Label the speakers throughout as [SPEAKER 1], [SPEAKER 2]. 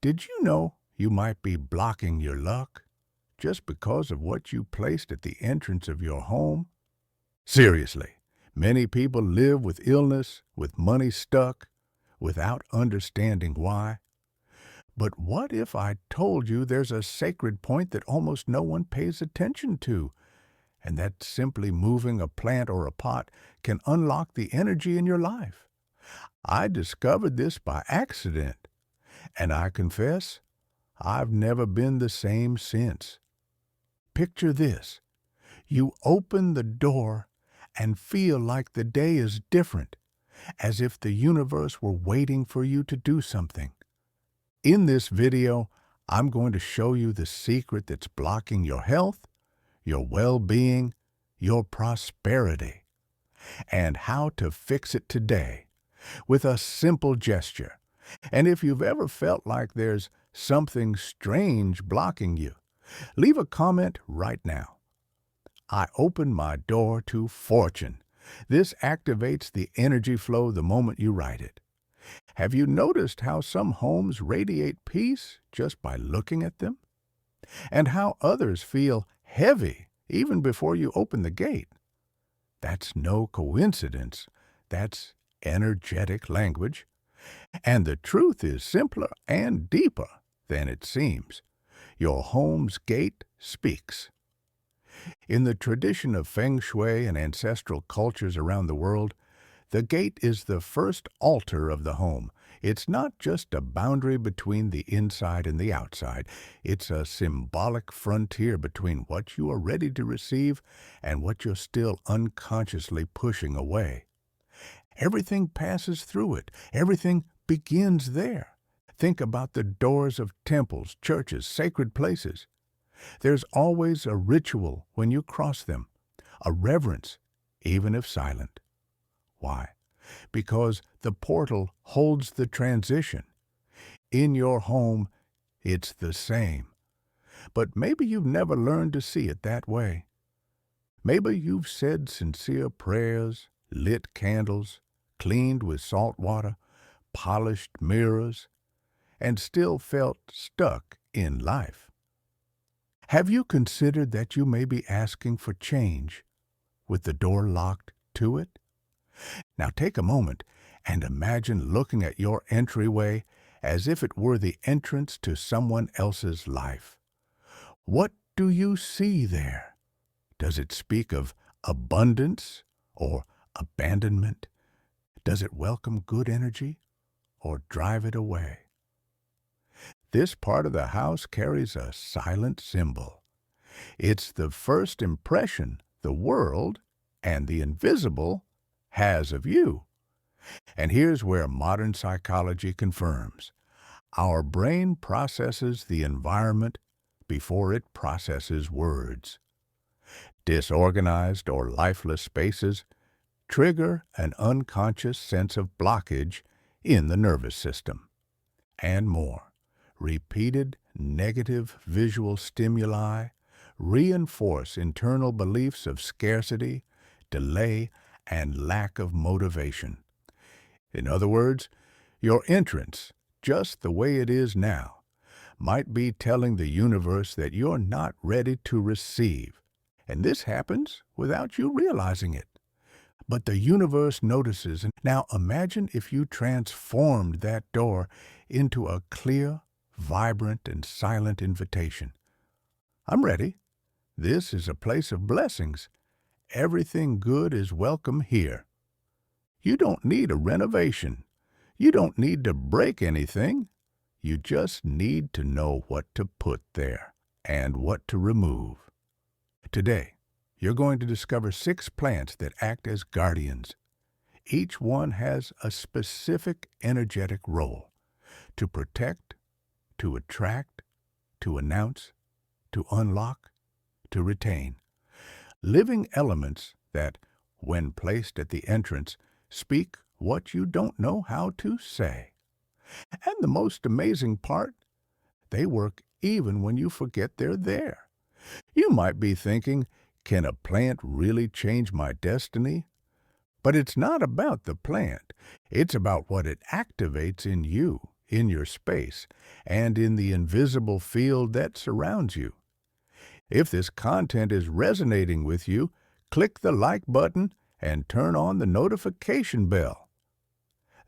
[SPEAKER 1] Did you know you might be blocking your luck just because of what you placed at the entrance of your home? Seriously, many people live with illness, with money stuck, without understanding why. But what if I told you there's a sacred point that almost no one pays attention to, and that simply moving a plant or a pot can unlock the energy in your life? I discovered this by accident, and I confess, I've never been the same since. Picture this. You open the door and feel like the day is different, as if the universe were waiting for you to do something. In this video, I'm going to show you the secret that's blocking your health, your well-being, your prosperity, and how to fix it today with a simple gesture. And if you've ever felt like there's something strange blocking you, leave a comment right now. I open my door to fortune. This activates the energy flow the moment you write it. Have you noticed how some homes radiate peace just by looking at them? And how others feel heavy even before you open the gate? That's no coincidence. That's energetic language. And the truth is simpler and deeper than it seems. Your home's gate speaks. In the tradition of Feng Shui and ancestral cultures around the world, the gate is the first altar of the home. It's not just a boundary between the inside and the outside. It's a symbolic frontier between what you are ready to receive and what you're still unconsciously pushing away. Everything passes through it. Everything begins there. Think about the doors of temples, churches, sacred places. There's always a ritual when you cross them, a reverence, even if silent. Why? Because the portal holds the transition. In your home, it's the same. But maybe you've never learned to see it that way. Maybe you've said sincere prayers, lit candles, cleaned with salt water, polished mirrors, and still felt stuck in life. Have you considered that you may be asking for change with the door locked to it? Now take a moment and imagine looking at your entryway as if it were the entrance to someone else's life. What do you see there? Does it speak of abundance or abandonment? Does it welcome good energy or drive it away? This part of the house carries a silent symbol. It's the first impression the world and the invisible has of you. And here's where modern psychology confirms. Our brain processes the environment before it processes words. Disorganized or lifeless spaces trigger an unconscious sense of blockage in the nervous system. And more. Repeated negative visual stimuli reinforce internal beliefs of scarcity, delay, and lack of motivation. In other words, your entrance, just the way it is now, might be telling the universe that you're not ready to receive, and this happens without you realizing it. But the universe notices. Now imagine if you transformed that door into a clear, vibrant and silent invitation. I'm ready. This is a place of blessings. Everything good is welcome here. You don't need a renovation. You don't need to break anything. You just need to know what to put there and what to remove. Today, you're going to discover 6 plants that act as guardians. Each one has a specific energetic role to protect, to attract, to announce, to unlock, to retain. Living elements that, when placed at the entrance, speak what you don't know how to say. And the most amazing part, they work even when you forget they're there. You might be thinking, can a plant really change my destiny? But it's not about the plant. It's about what it activates in you, in your space and in the invisible field that surrounds you. If this content is resonating with you, click the like button and turn on the notification bell.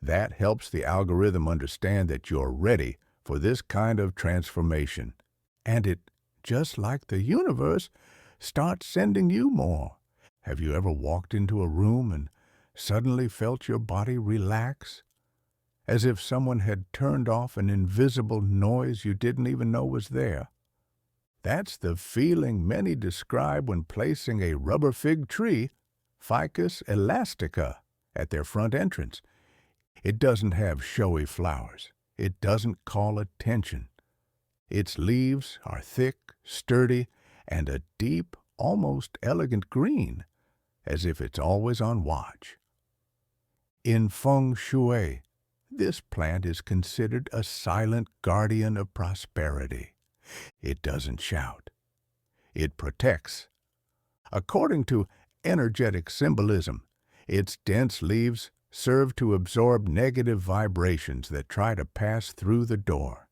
[SPEAKER 1] That helps the algorithm understand that you're ready for this kind of transformation. And it, just like the universe, starts sending you more. Have you ever walked into a room and suddenly felt your body relax, as if someone had turned off an invisible noise you didn't even know was there? That's the feeling many describe when placing a rubber fig tree, Ficus elastica, at their front entrance. It doesn't have showy flowers. It doesn't call attention. Its leaves are thick, sturdy, and a deep, almost elegant green, as if it's always on watch. In feng shui, this plant is considered a silent guardian of prosperity. It doesn't shout. It protects. According to energetic symbolism, its dense leaves serve to absorb negative vibrations that try to pass through the door.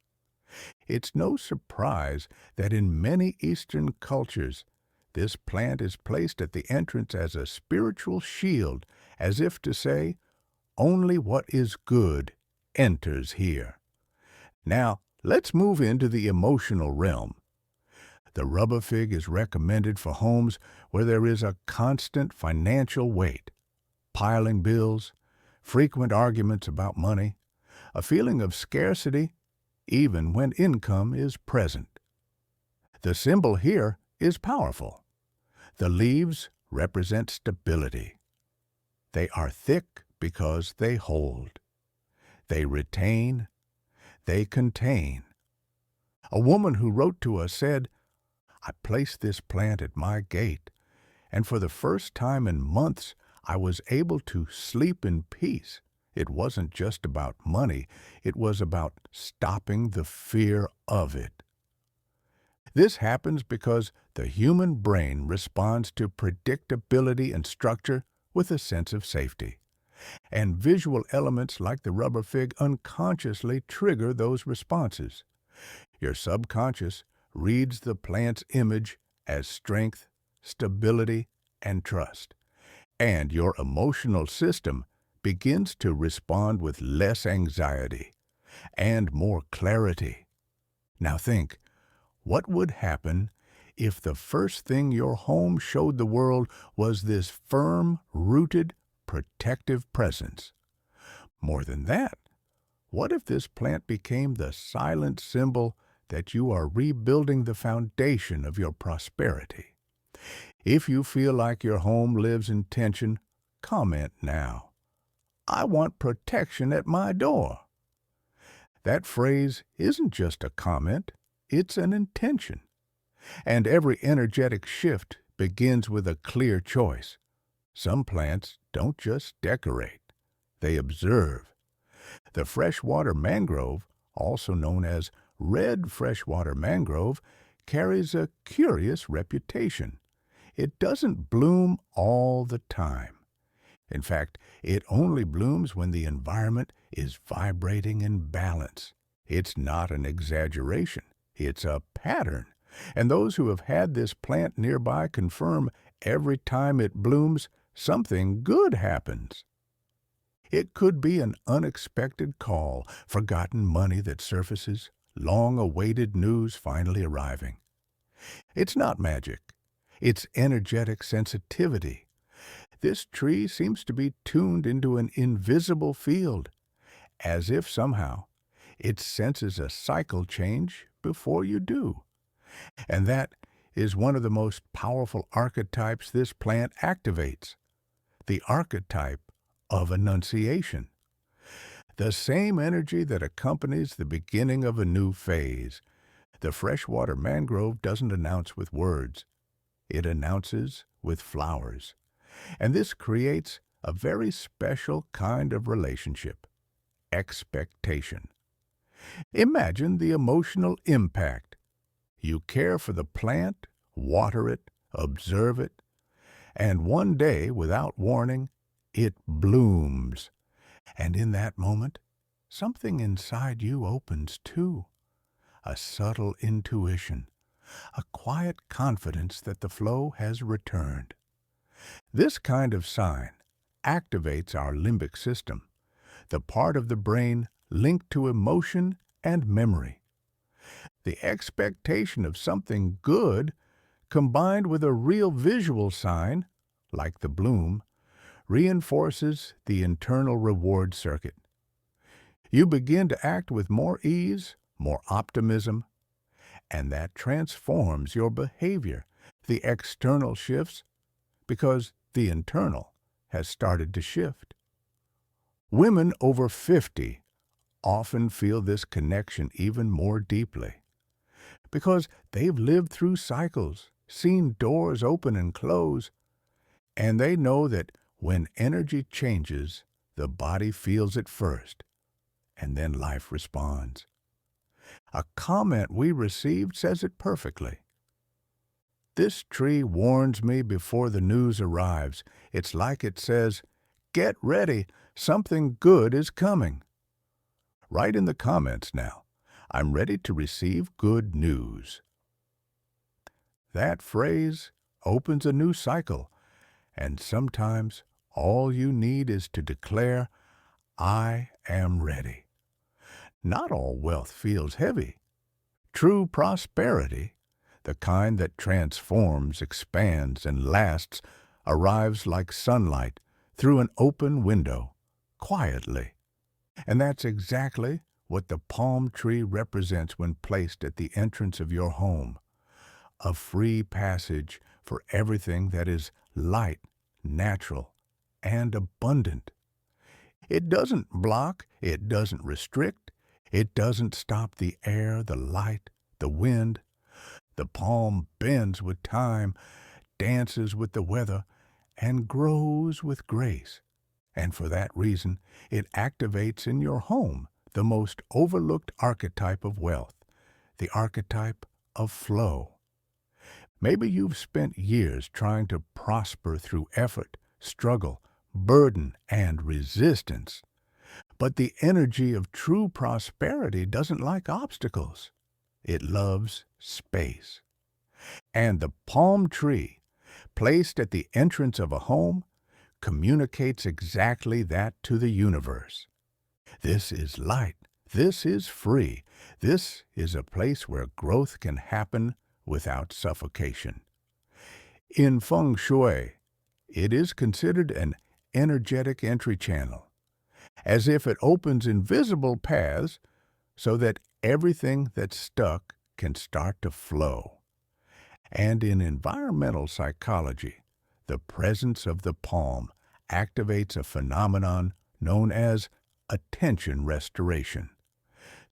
[SPEAKER 1] It's no surprise that in many Eastern cultures, this plant is placed at the entrance as a spiritual shield, as if to say, only what is good enters here. Now, let's move into the emotional realm. The rubber fig is recommended for homes where there is a constant financial weight, piling bills, frequent arguments about money, a feeling of scarcity, even when income is present. The symbol here is powerful. The leaves represent stability. They are thick because they hold. They retain. They contain. A woman who wrote to us said, "I placed this plant at my gate, and for the first time in months I was able to sleep in peace. It wasn't just about money, it was about stopping the fear of it." This happens because the human brain responds to predictability and structure with a sense of safety. And visual elements like the rubber fig unconsciously trigger those responses. Your subconscious reads the plant's image as strength, stability, and trust. And your emotional system begins to respond with less anxiety and more clarity. Now think, what would happen if the first thing your home showed the world was this firm, rooted, protective presence? More than that, what if this plant became the silent symbol that you are rebuilding the foundation of your prosperity? If you feel like your home lives in tension, comment now. "I want protection at my door." That phrase isn't just a comment, it's an intention. And every energetic shift begins with a clear choice. Some plants don't just decorate, they observe. The freshwater mangrove, also known as red freshwater mangrove, carries a curious reputation. It doesn't bloom all the time. In fact, it only blooms when the environment is vibrating in balance. It's not an exaggeration. It's a pattern. And those who have had this plant nearby confirm every time it blooms, something good happens. It could be an unexpected call, forgotten money that surfaces, long-awaited news finally arriving. It's not magic. It's energetic sensitivity. This tree seems to be tuned into an invisible field, as if somehow it senses a cycle change before you do. And that is one of the most powerful archetypes this plant activates, the archetype of annunciation. The same energy that accompanies the beginning of a new phase. The freshwater mangrove doesn't announce with words. It announces with flowers. And this creates a very special kind of relationship, expectation. Imagine the emotional impact. You care for the plant, water it, observe it, and one day, without warning, it blooms. And in that moment, something inside you opens too. A subtle intuition, a quiet confidence that the flow has returned. This kind of sign activates our limbic system, the part of the brain linked to emotion and memory. The expectation of something good, combined with a real visual sign, like the bloom, reinforces the internal reward circuit. You begin to act with more ease, more optimism, and that transforms your behavior. The external shifts because the internal has started to shift. Women over 50 often feel this connection even more deeply because they've lived through cycles, seen doors open and close, and they know that when energy changes, the body feels it first, and then life responds. A comment we received says it perfectly. This tree warns me before the news arrives. It's like it says, "Get ready, something good is coming." Write in the comments now, "I'm ready to receive good news." That phrase opens a new cycle, and sometimes all you need is to declare, "I am ready." Not all wealth feels heavy. True prosperity, the kind that transforms, expands, and lasts, arrives like sunlight through an open window, quietly. And that's exactly what the palm tree represents when placed at the entrance of your home. A free passage for everything that is light, natural, and abundant. It doesn't block, it doesn't restrict, it doesn't stop the air, the light, the wind. The palm bends with time, dances with the weather, and grows with grace. And for that reason, it activates in your home the most overlooked archetype of wealth, the archetype of flow. Maybe you've spent years trying to prosper through effort, struggle, burden, and resistance. But the energy of true prosperity doesn't like obstacles. It loves space. And the palm tree, placed at the entrance of a home, communicates exactly that to the universe. This is light. This is free. This is a place where growth can happen without suffocation. In feng shui, it is considered an energetic entry channel, as if it opens invisible paths so that everything that's stuck can start to flow. And in environmental psychology, the presence of the palm activates a phenomenon known as attention restoration.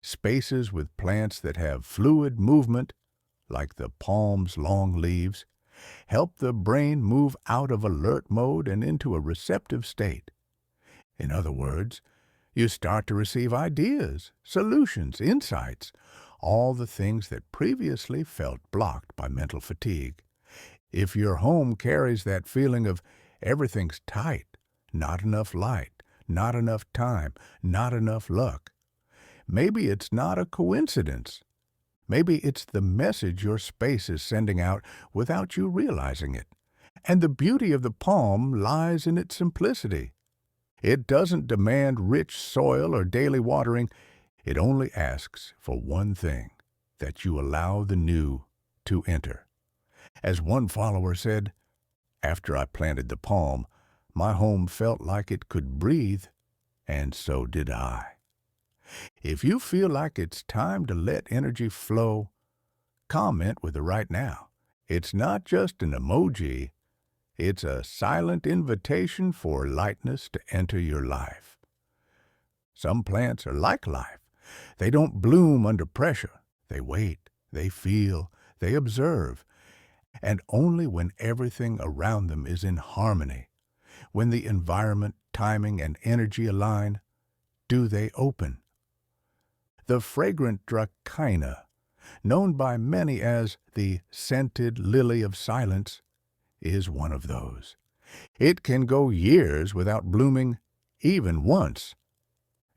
[SPEAKER 1] Spaces with plants that have fluid movement, like the palm's long leaves, help the brain move out of alert mode and into a receptive state. In other words, you start to receive ideas, solutions, insights, all the things that previously felt blocked by mental fatigue. If your home carries that feeling of everything's tight, not enough light, not enough time, not enough luck, maybe it's not a coincidence. Maybe it's the message your space is sending out without you realizing it. And the beauty of the palm lies in its simplicity. It doesn't demand rich soil or daily watering. It only asks for one thing, that you allow the new to enter. As one follower said, "After I planted the palm, my home felt like it could breathe, and so did I." If you feel like it's time to let energy flow, comment with a "right now." It's not just an emoji, it's a silent invitation for lightness to enter your life. Some plants are like life. They don't bloom under pressure. They wait, they feel, they observe. And only when everything around them is in harmony, when the environment, timing, and energy align, do they open. The fragrant dracaena, known by many as the scented lily of silence, is one of those. It can go years without blooming even once.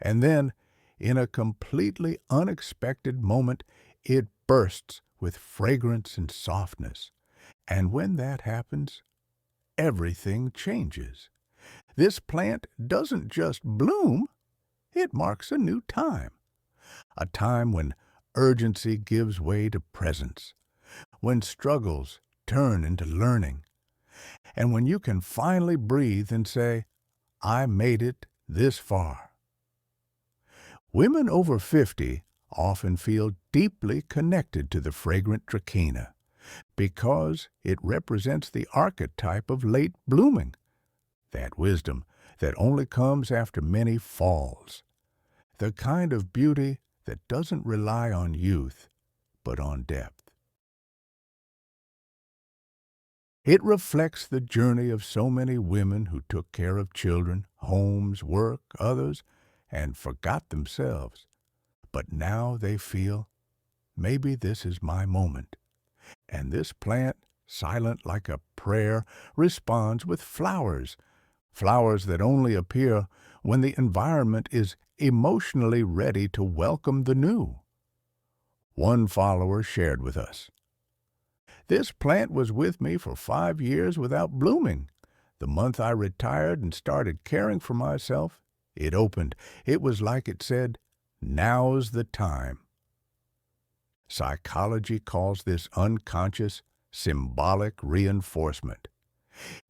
[SPEAKER 1] And then in a completely unexpected moment, it bursts with fragrance and softness. And when that happens, everything changes. This plant doesn't just bloom, it marks a new time. A time when urgency gives way to presence, when struggles turn into learning, and when you can finally breathe and say, I made it this far. Women over 50 often feel deeply connected to the fragrant Dracaena because it represents the archetype of late blooming, that wisdom that only comes after many falls, the kind of beauty that doesn't rely on youth, but on depth. It reflects the journey of so many women who took care of children, homes, work, others, and forgot themselves. But now they feel, maybe this is my moment. And this plant, silent like a prayer, responds with flowers, flowers that only appear when the environment is emotionally ready to welcome the new. One follower shared with us, this plant was with me for 5 years without blooming. The month I retired and started caring for myself, it opened. It was like it said, now's the time. Psychology calls this unconscious, symbolic reinforcement.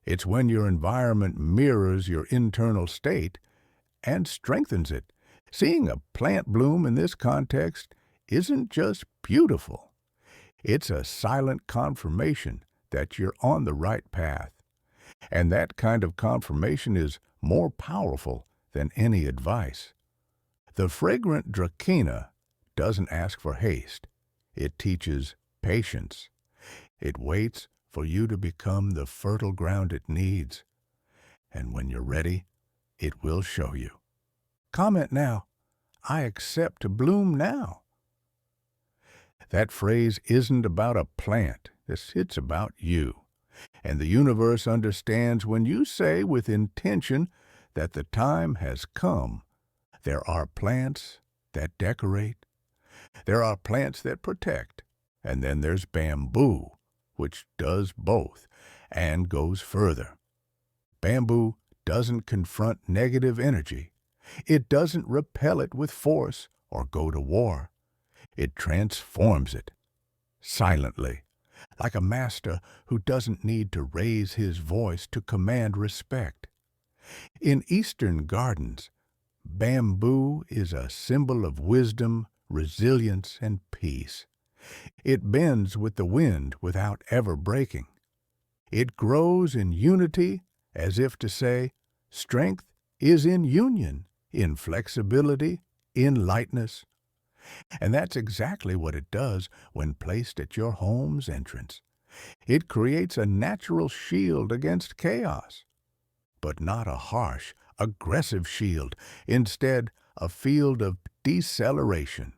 [SPEAKER 1] It's when your environment mirrors your internal state and strengthens it. Seeing a plant bloom in this context isn't just beautiful. It's a silent confirmation that you're on the right path. And that kind of confirmation is more powerful than any advice. The fragrant Dracaena doesn't ask for haste. It teaches patience. It waits for you to become the fertile ground it needs. And when you're ready, it will show you. Comment now, I accept to bloom now. That phrase isn't about a plant. It's about you. And the universe understands when you say with intention that the time has come. There are plants that decorate. There are plants that protect. And then there's bamboo, which does both and goes further. Bamboo doesn't confront negative energy. It doesn't repel it with force or go to war. It transforms it, silently, like a master who doesn't need to raise his voice to command respect. In Eastern gardens, bamboo is a symbol of wisdom, resilience, and peace. It bends with the wind without ever breaking. It grows in unity, as if to say, strength is in union, in flexibility, in lightness. And that's exactly what it does when placed at your home's entrance. It creates a natural shield against chaos, but not a harsh, aggressive shield. Instead, a field of deceleration.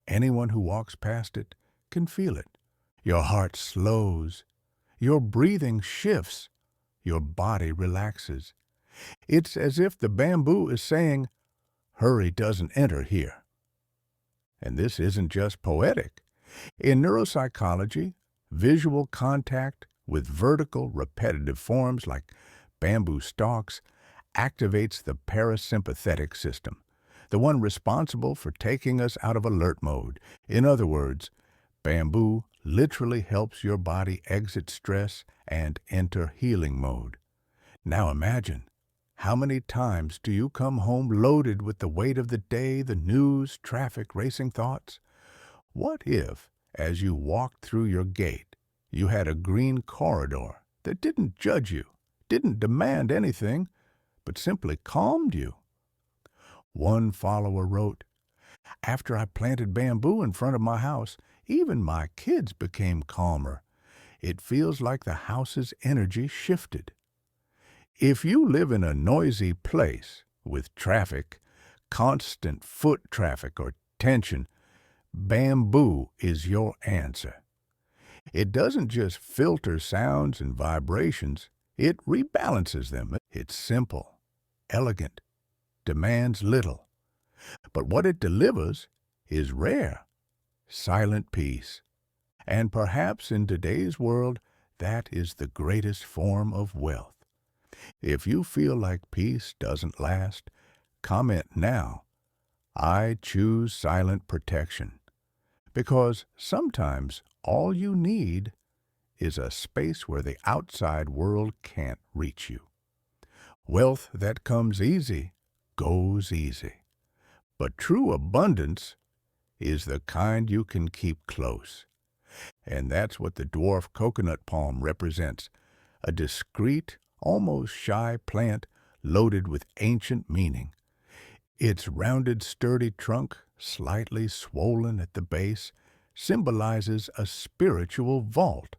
[SPEAKER 1] Anyone who walks past it can feel it. Your heart slows. Your breathing shifts. Your body relaxes. It's as if the bamboo is saying, hurry doesn't enter here. And this isn't just poetic. In neuropsychology, visual contact with vertical, repetitive forms like bamboo stalks activates the parasympathetic system, the one responsible for taking us out of alert mode. In other words, bamboo literally helps your body exit stress and enter healing mode. Now imagine, how many times do you come home loaded with the weight of the day, the news, traffic, racing thoughts? What if, as you walked through your gate, you had a green corridor that didn't judge you, didn't demand anything, but simply calmed you? One follower wrote, after I planted bamboo in front of my house, even my kids became calmer. It feels like the house's energy shifted. If you live in a noisy place with traffic, constant foot traffic or tension, bamboo is your answer. It doesn't just filter sounds and vibrations, it rebalances them. It's simple, elegant, demands little, But what it delivers is rare, silent peace. And perhaps in today's world, that is the greatest form of wealth. If you feel like peace doesn't last, comment now, I choose silent protection. Because sometimes all you need is a space where the outside world can't reach you. Wealth that comes easy goes easy. But true abundance is the kind you can keep close. And that's what the dwarf coconut palm represents, a discreet, almost shy plant loaded with ancient meaning. Its rounded, sturdy trunk, slightly swollen at the base, symbolizes a spiritual vault,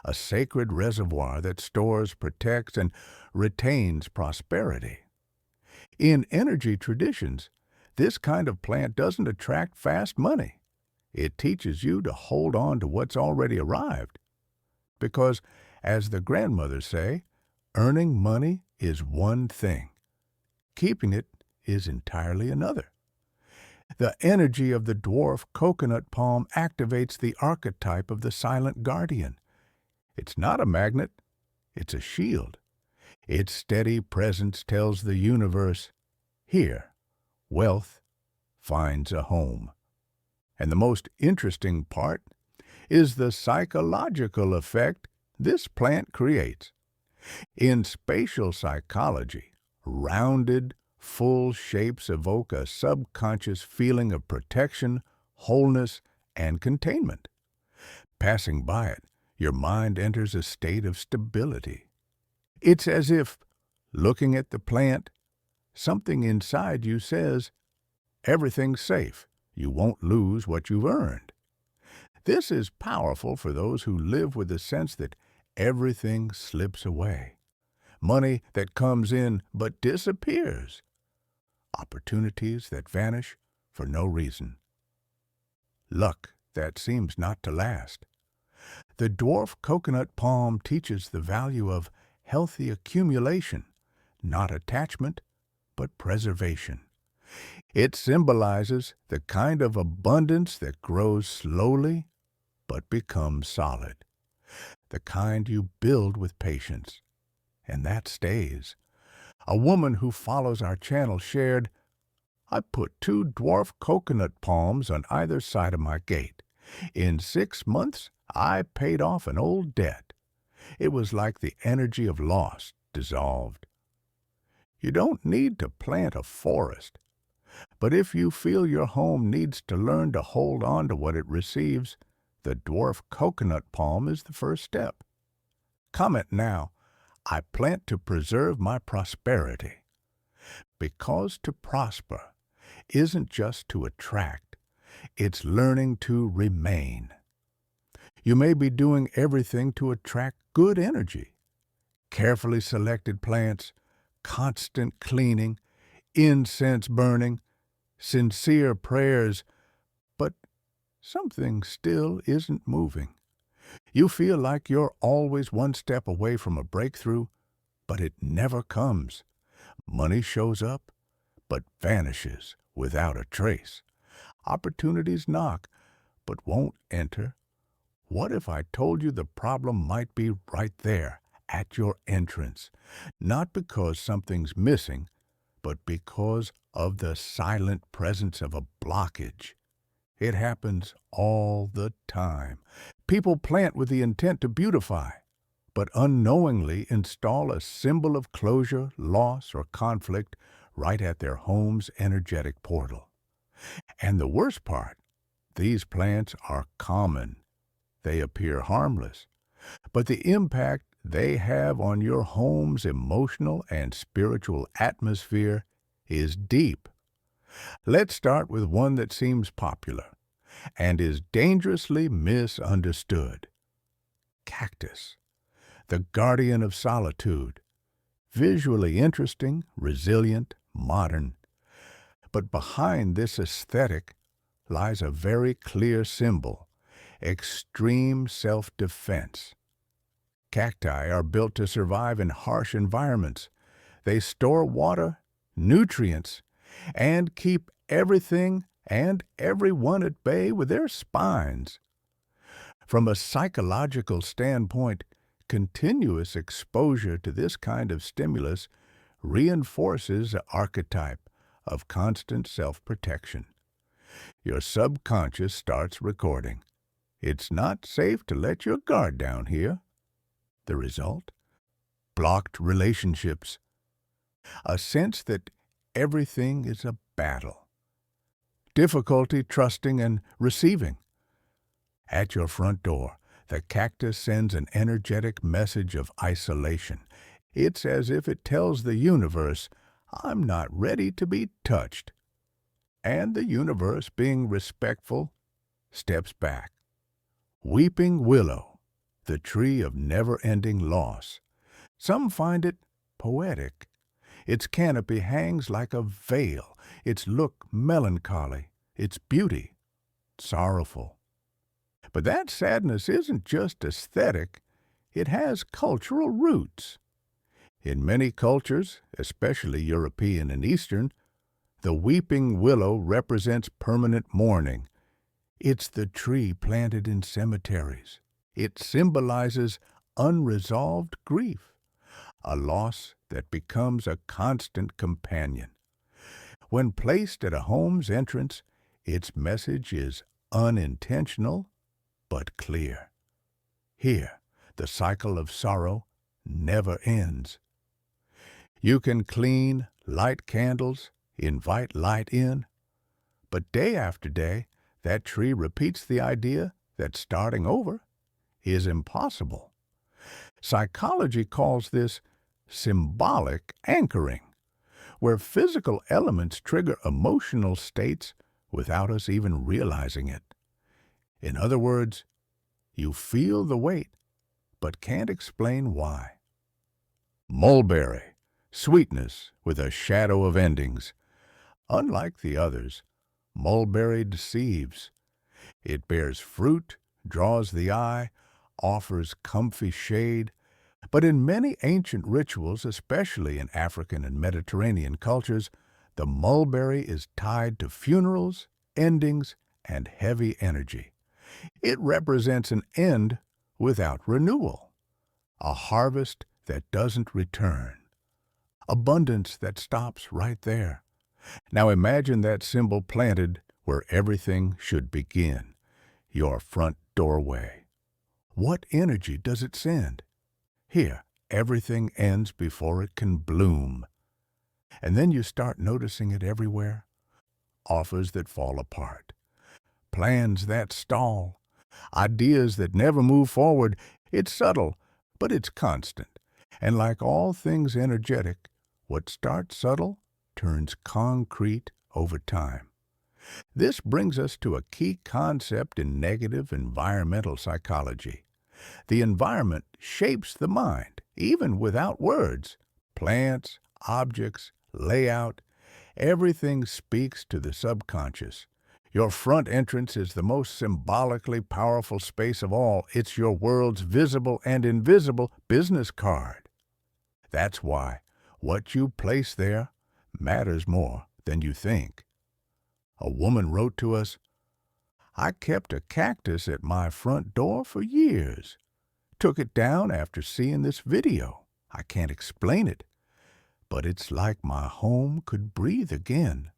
[SPEAKER 1] a sacred reservoir that stores, protects, and retains prosperity. In energy traditions, this kind of plant doesn't attract fast money. It teaches you to hold on to what's already arrived. Because, as the grandmothers say, earning money is one thing. Keeping it is entirely another. The energy of the dwarf coconut palm activates the archetype of the silent guardian. It's not a magnet, it's a shield. Its steady presence tells the universe, here, wealth finds a home. And the most interesting part is the psychological effect this plant creates. In spatial psychology, rounded, full shapes evoke a subconscious feeling of protection, wholeness, and containment. Passing by it, your mind enters a state of stability. It's as if, looking at the plant, something inside you says, everything's safe. You won't lose what you've earned. This is powerful for those who live with the sense that everything slips away. Money that comes in but disappears. Opportunities that vanish for no reason. Luck that seems not to last. The dwarf coconut palm teaches the value of healthy accumulation, not attachment, but preservation. It symbolizes the kind of abundance that grows slowly but becomes solid. The kind you build with patience, and that stays. A woman who follows our channel shared, I put 2 dwarf coconut palms on either side of my gate. In 6 months, I paid off an old debt. It was like the energy of loss dissolved. You don't need to plant a forest. But if you feel your home needs to learn to hold on to what it receives, the dwarf coconut palm is the first step. Comment now, I plant to preserve my prosperity. Because to prosper isn't just to attract, it's learning to remain. You may be doing everything to attract good energy. Carefully selected plants, constant cleaning, incense burning, sincere prayers, but something still isn't moving. You feel like you're always one step away from a breakthrough, but it never comes. Money shows up, but vanishes without a trace. Opportunities knock, but won't enter. What if I told you the problem might be right there, at your entrance? Not because something's missing, but because of the silent presence of a blockage. It happens all the time. People plant with the intent to beautify, but unknowingly install a symbol of closure, loss, or conflict right at their home's energetic portal. And the worst part, these plants are common. They appear harmless, but the impact they have on your home's emotional and spiritual atmosphere is deep. Let's start with one that seems popular and is dangerously misunderstood. Cactus, the guardian of solitude. Visually interesting, resilient, modern. But behind this aesthetic lies a very clear symbol: extreme self-defense. Cacti are built to survive in harsh environments. They store water, nutrients, and keep everything and everyone at bay with their spines. From a psychological standpoint, continuous exposure to this kind of stimulus reinforces the archetype of constant self-protection. Your subconscious starts recording. It's not safe to let your guard down here. The result? Blocked relationships. A sense that everything is a battle. Difficulty trusting and receiving. At your front door, the cactus sends an energetic message of isolation. It's as if it tells the universe, I'm not ready to be touched. And the universe, being respectful, steps back. Weeping willow, the tree of never-ending loss. Some find it poetic. Its canopy hangs like a veil, its look melancholy, its beauty sorrowful. But that sadness isn't just aesthetic, it has cultural roots. In many cultures, especially European and Eastern, the weeping willow represents permanent mourning. It's the tree planted in cemeteries. It symbolizes unresolved grief, a loss that becomes a constant companion. When placed at a home's entrance, its message is unintentional but clear. Here, the cycle of sorrow never ends. You can clean, light candles, invite light in, but day after day, that tree repeats the idea that starting over is impossible. Psychology calls this symbolic anchoring, where physical elements trigger emotional states without us even realizing it. In other words, you feel the weight, but can't explain why. Mulberry, sweetness with a shadow of endings. Unlike the others, mulberry deceives. It bears fruit, draws the eye, offers comfy shade, but in many ancient rituals, especially in African and Mediterranean cultures, the mulberry is tied to funerals, endings, and heavy energy. It represents an end without renewal, a harvest that doesn't return, abundance that stops right there. Now imagine that symbol planted where everything should begin, your front doorway. What energy does it send? Here, everything ends before it can bloom. And then you start noticing it everywhere. Offers that fall apart, plans that stall, ideas that never move forward. It's subtle, but it's constant. And like all things energetic, what starts subtle turns concrete over time. This brings us to a key concept in negative environmental psychology. The environment shapes the mind, even without words. Plants, objects, layout, everything speaks to the subconscious. Your front entrance is the most symbolically powerful space of all. It's your world's visible and invisible business card. That's why what you place there matters more than you think. A woman wrote to us, I kept a cactus at my front door for years. Took it down after seeing this video. I can't explain it, but it's like my home could breathe again.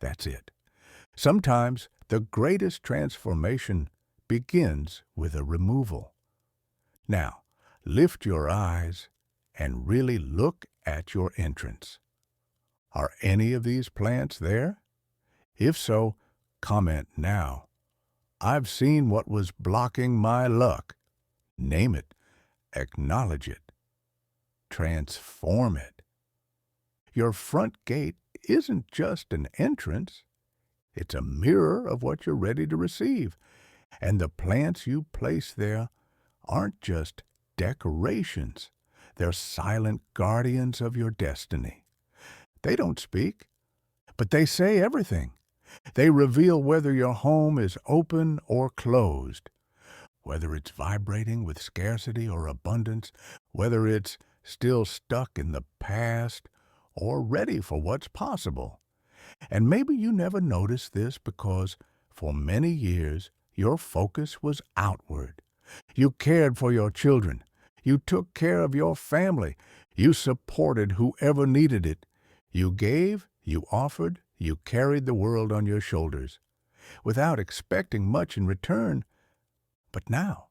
[SPEAKER 1] That's it. Sometimes the greatest transformation begins with a removal. Now, lift your eyes and really look at your entrance. Are any of these plants there? If so, comment now. I've seen what was blocking my luck. Name it, acknowledge it, transform it. Your front gate isn't just an entrance. It's a mirror of what you're ready to receive. And the plants you place there aren't just decorations. They're silent guardians of your destiny. They don't speak, but they say everything. They reveal whether your home is open or closed, whether it's vibrating with scarcity or abundance, whether it's still stuck in the past or ready for what's possible. And maybe you never noticed this because for many years your focus was outward. You cared for your children. You took care of your family. You supported whoever needed it. You gave, you offered, you carried the world on your shoulders without expecting much in return. But now,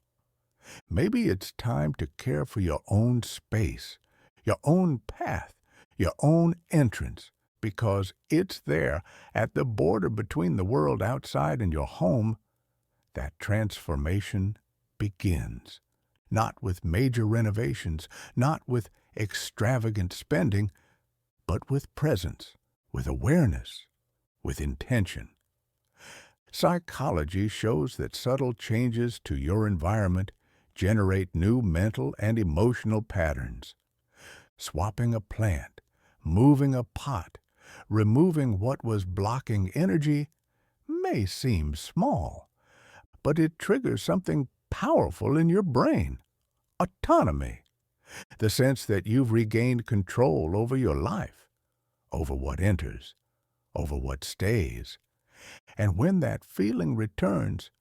[SPEAKER 1] maybe it's time to care for your own space, your own path, your own entrance, because it's there at the border between the world outside and your home that transformation begins. Not with major renovations, not with extravagant spending, but with presence, with awareness, with intention. Psychology shows that subtle changes to your environment generate new mental and emotional patterns. Swapping a plant, moving a pot, removing what was blocking energy may seem small, but it triggers something powerful in your brain. Autonomy. The sense that you've regained control over your life, over what enters, over what stays. And when that feeling returns,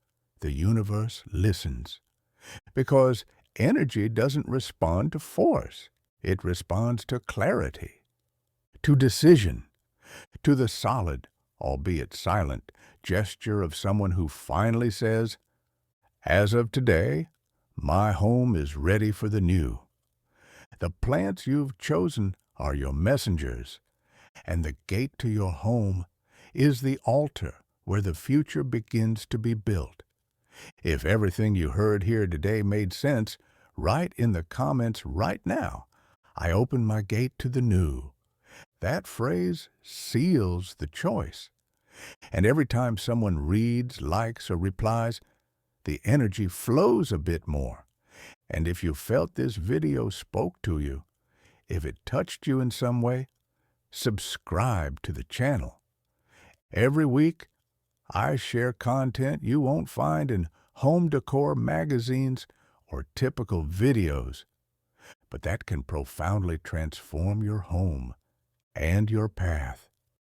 [SPEAKER 1] the universe listens. Because energy doesn't respond to force. It responds to clarity, to decision, to the solid, albeit silent, gesture of someone who finally says, "As of today, my home is ready for the new." The plants you've chosen are your messengers, and the gate to your home is the altar where the future begins to be built. If everything you heard here today made sense, write in the comments right now, "I open my gate to the new." That phrase seals the choice. And every time someone reads, likes, or replies, the energy flows a bit more. And if you felt this video spoke to you, if it touched you in some way, subscribe to the channel. Every week, I share content you won't find in home decor magazines or typical videos, but that can profoundly transform your home and your path.